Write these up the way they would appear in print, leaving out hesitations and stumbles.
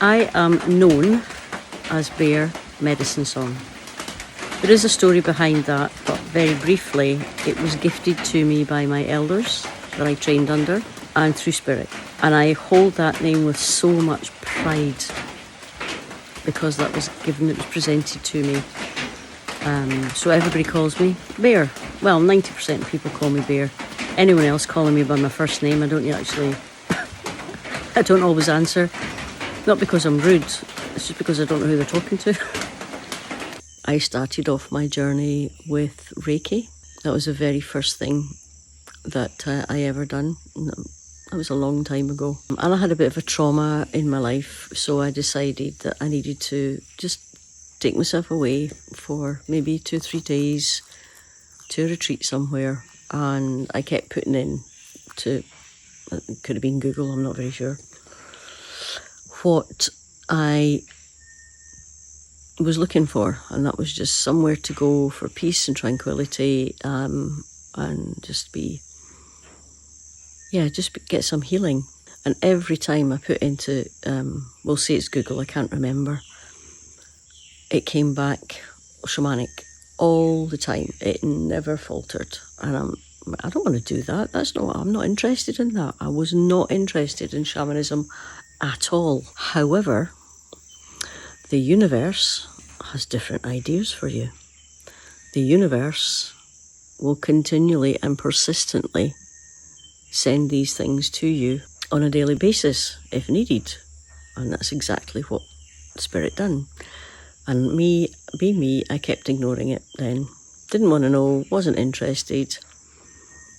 I am known as Bear Medicine Song. There is a story behind that, but very briefly, it was gifted to me by my elders that I trained under and through Spirit. And I hold that name with so much pride because that was given, it was presented to me. So everybody calls me Bear. Well, 90% of people call me Bear. Anyone else calling me by my first name, I don't always answer. Not because I'm rude, it's just because I don't know who they're talking to. I started off my journey with Reiki. That was the very first thing that I ever done. That was a long time ago. And I had a bit of a trauma in my life, so I decided that I needed to just take myself away for maybe 2 or 3 days to a retreat somewhere. And I kept putting in to, it could have been Google, I'm not very sure, what I was looking for, and that was just somewhere to go for peace and tranquility, and just get some healing. And every time I put into, we'll say it's Google, I can't remember, it came back shamanic all the time. It never faltered, and I don't want to do that. I'm not interested in that. I was not interested in shamanism at all. However, the universe has different ideas for you. The universe will continually and persistently send these things to you on a daily basis if needed. And that's exactly what Spirit done. And being me, I kept ignoring it then. Didn't want to know, wasn't interested,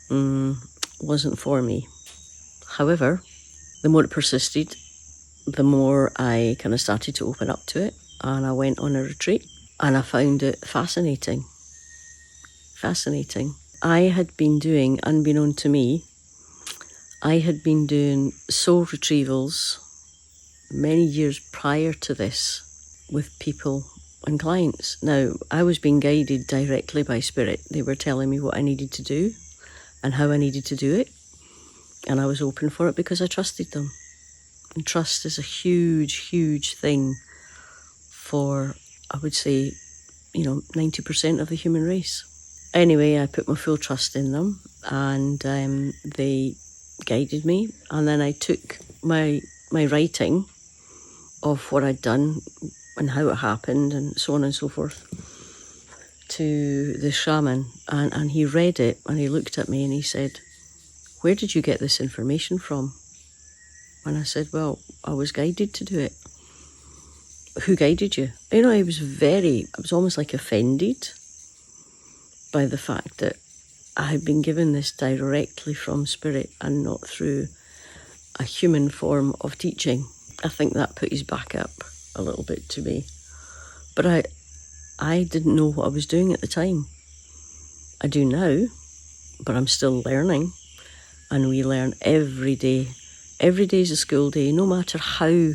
wasn't for me. However, the more it persisted, the more I kind of started to open up to it, and I went on a retreat and I found it fascinating. Fascinating. I had been doing, unbeknown to me, I had been doing soul retrievals many years prior to this with people and clients. Now, I was being guided directly by Spirit. They were telling me what I needed to do and how I needed to do it, and I was open for it because I trusted them. And trust is a huge, huge thing for, I would say, 90% of the human race. Anyway, I put my full trust in them, and they guided me. And then I took my writing of what I'd done and how it happened and so on and so forth to the shaman. And he read it and he looked at me and he said, "Where did you get this information from?" And I said, "Well, I was guided to do it." "Who guided you?" I was almost like offended by the fact that I had been given this directly from Spirit and not through a human form of teaching. I think that put his back up a little bit to me. But I didn't know what I was doing at the time. I do now, but I'm still learning. And we learn every day. Every day is a school day, no matter how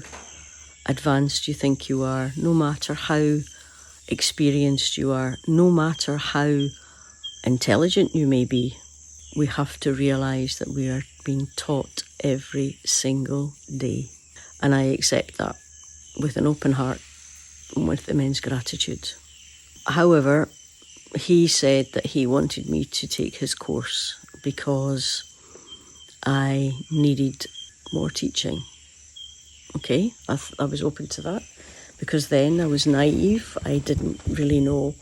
advanced you think you are, no matter how experienced you are, no matter how intelligent you may be. We have to realise that we are being taught every single day. And I accept that with an open heart and with immense gratitude. However, he said that he wanted me to take his course because I needed more teaching. Okay, I was open to that because then I was naive. I didn't really know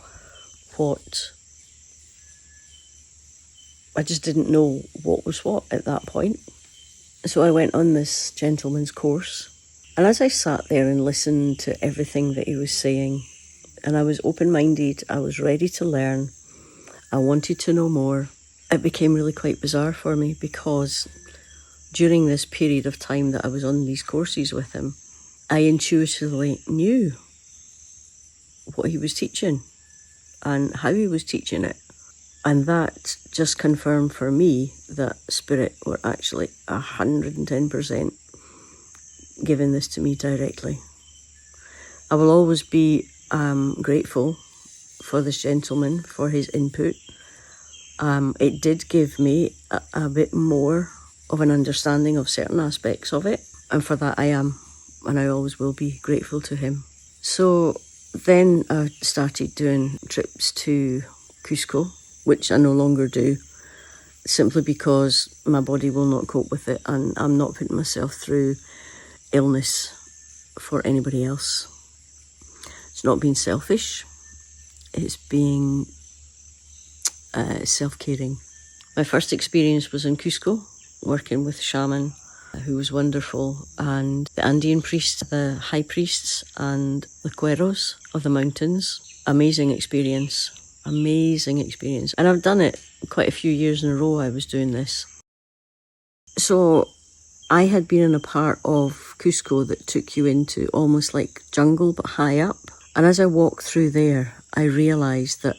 I just didn't know what was what at that point. So I went on this gentleman's course, and as I sat there and listened to everything that he was saying, and I was open-minded, I was ready to learn, I wanted to know more, it became really quite bizarre for me because during this period of time that I was on these courses with him, I intuitively knew what he was teaching and how he was teaching it. And that just confirmed for me that Spirit were actually 110% giving this to me directly. I will always be grateful for this gentleman, for his input. It did give me a bit more of an understanding of certain aspects of it, and for that I am and I always will be grateful to him. So then I started doing trips to Cusco, which I no longer do, simply because my body will not cope with it, and I'm not putting myself through illness for anybody else. It's not being selfish, it's being self-caring. My first experience was in Cusco, working with a shaman who was wonderful, and the Andean priests, the high priests, and the cueros of the mountains. Amazing experience. And I've done it quite a few years in a row. I was doing this. So I had been in a part of Cusco that took you into almost like jungle but high up. And as I walked through there, I realised that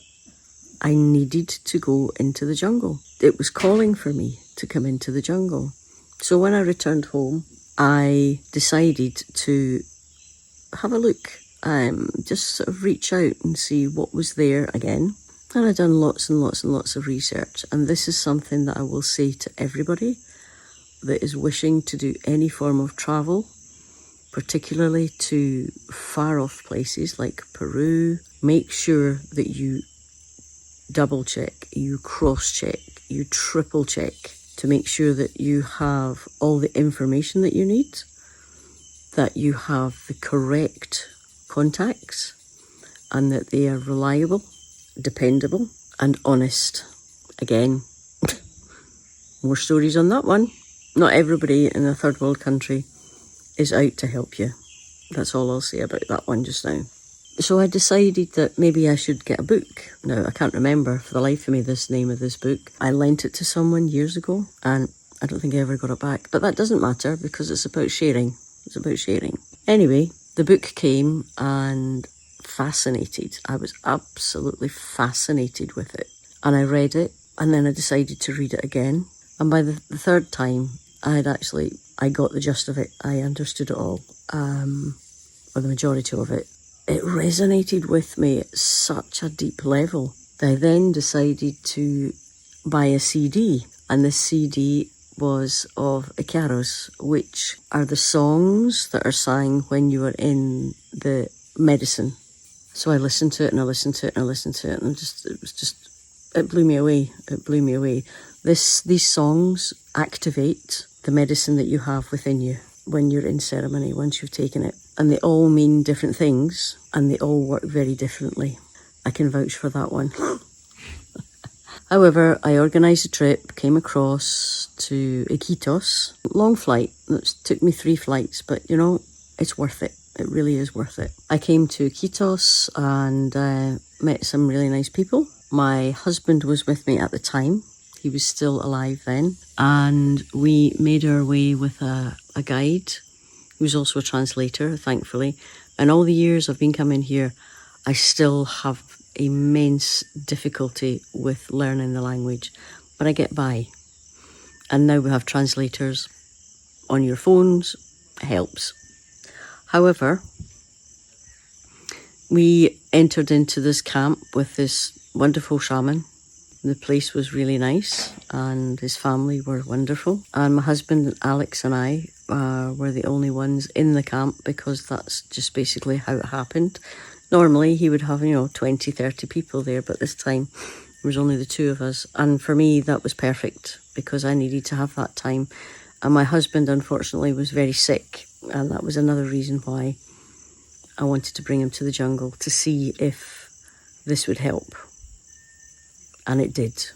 I needed to go into the jungle. It was calling for me to come into the jungle. So when I returned home, I decided to have a look, just sort of reach out and see what was there again. And I've done lots and lots and lots of research. And this is something that I will say to everybody that is wishing to do any form of travel, particularly to far off places like Peru. Make sure that you double check, you cross check, you triple check to make sure that you have all the information that you need, that you have the correct contacts, and that they are reliable, dependable, and honest. Again, more stories on that one. Not everybody in a third world country is out to help you. That's all I'll say about that one just now. So I decided that maybe I should get a book. Now, I can't remember for the life of me the name of this book. I lent it to someone years ago, and I don't think I ever got it back. But that doesn't matter, because it's about sharing. It's about sharing. Anyway, the book came, and fascinated. I was absolutely fascinated with it. And I read it, and then I decided to read it again. And by the third time, I got the gist of it. I understood it all, or the majority of it. It resonated with me at such a deep level that I then decided to buy a CD. And the CD was of Icaros, which are the songs that are sang when you are in the medicine. So I listened to it, and I listened to it, and I listened to it, and it blew me away. It blew me away. These songs activate the medicine that you have within you when you're in ceremony, once you've taken it. And they all mean different things, and they all work very differently. I can vouch for that one. However, I organised a trip, came across to Iquitos. Long flight. It took me 3 flights, but you know, it's worth it. It really is worth it. I came to Iquitos and met some really nice people. My husband was with me at the time. He was still alive then. And we made our way with a guide who's also a translator, thankfully. And all the years I've been coming here, I still have immense difficulty with learning the language, but I get by. And now we have translators on your phones. It helps. However, we entered into this camp with this wonderful shaman. The place was really nice, and his family were wonderful. And my husband, Alex, and I were the only ones in the camp, because that's just basically how it happened. Normally, he would have, 20, 30 people there, but this time there was only the 2 of us. And for me, that was perfect, because I needed to have that time. And my husband, unfortunately, was very sick, and that was another reason why I wanted to bring him to the jungle, to see if this would help. And it did.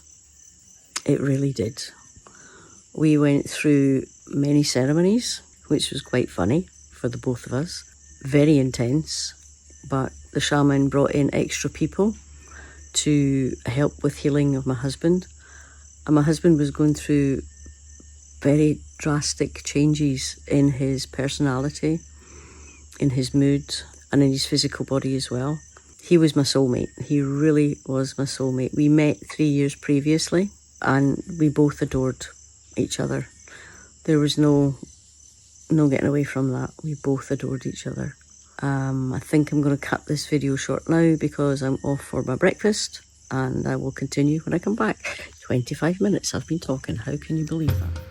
It really did. We went through many ceremonies, which was quite funny for the both of us. Very intense, but the shaman brought in extra people to help with healing of my husband. And my husband was going through very drastic changes in his personality, in his mood, and in his physical body as well. He was my soulmate. He really was my soulmate. We met 3 years previously, and we both adored each other. There was no getting away from that. We both adored each other. I think I'm going to cut this video short now, because I'm off for my breakfast, and I will continue when I come back. 25 minutes I've been talking. How can you believe that?